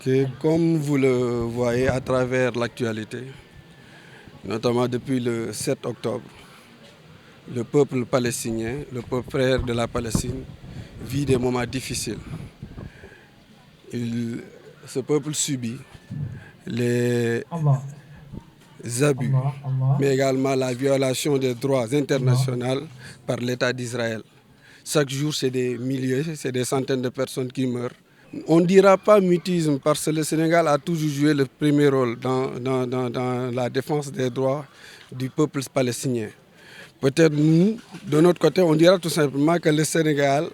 Ok, comme vous le voyez à travers l'actualité, notamment depuis le 7 octobre, le peuple palestinien, le peuple frère de la Palestine, vit des moments difficiles. Il- Ce peuple subit les Allah, abus, Allah, Allah, mais également la violation des droits Allah. internationaux par l'État d'Israël. Chaque jour, c'est des milliers, c'est des centaines de personnes qui meurent. On ne dira pas mutisme parce que le Sénégal a toujours joué le premier rôle dans la défense des droits du peuple palestinien. Peut-être nous, de notre côté, on dira tout simplement que le Sénégal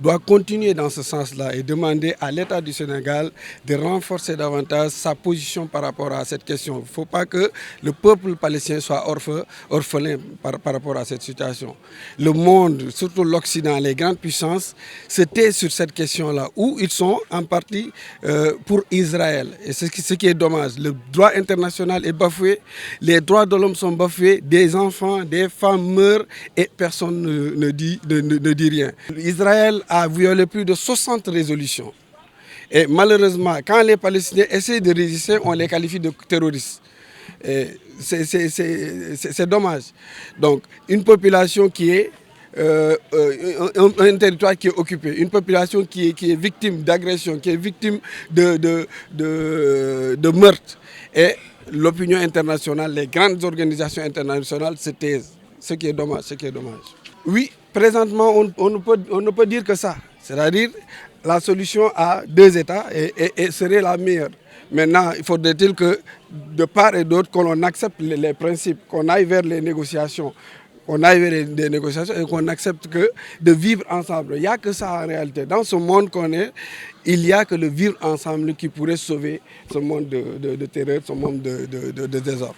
doit continuer dans ce sens-là et demander à l'État du Sénégal de renforcer davantage sa position par rapport à cette question. Il ne faut pas que le peuple palestinien soit orphelin par rapport à cette situation. Le monde, surtout l'Occident, les grandes puissances, se taisent sur cette question-là, où ils sont en partie pour Israël. Et c'est ce qui est dommage. Le droit international est bafoué, les droits de l'homme sont bafoués, des enfants, des femmes meurent et personne ne dit rien. Israël a violé plus de 60 résolutions. Et malheureusement, quand les Palestiniens essaient de résister, on les qualifie de terroristes. C'est dommage. Donc, une population qui est un territoire qui est occupé, une population qui est victime d'agression, qui est victime de meurtre. Et l'opinion internationale, les grandes organisations internationales se taisent. Ce qui est dommage, ce qui est dommage. Oui, présentement, on ne peut dire que ça. C'est-à-dire, la solution à deux États et serait la meilleure. Maintenant, il faudrait-il que, de part et d'autre, qu'on accepte les principes, qu'on aille vers les négociations, qu'on aille vers des négociations et qu'on accepte de vivre ensemble. Il n'y a que ça en réalité. Dans ce monde qu'on est, il n'y a que le vivre ensemble qui pourrait sauver ce monde de terreur, ce monde de désordre.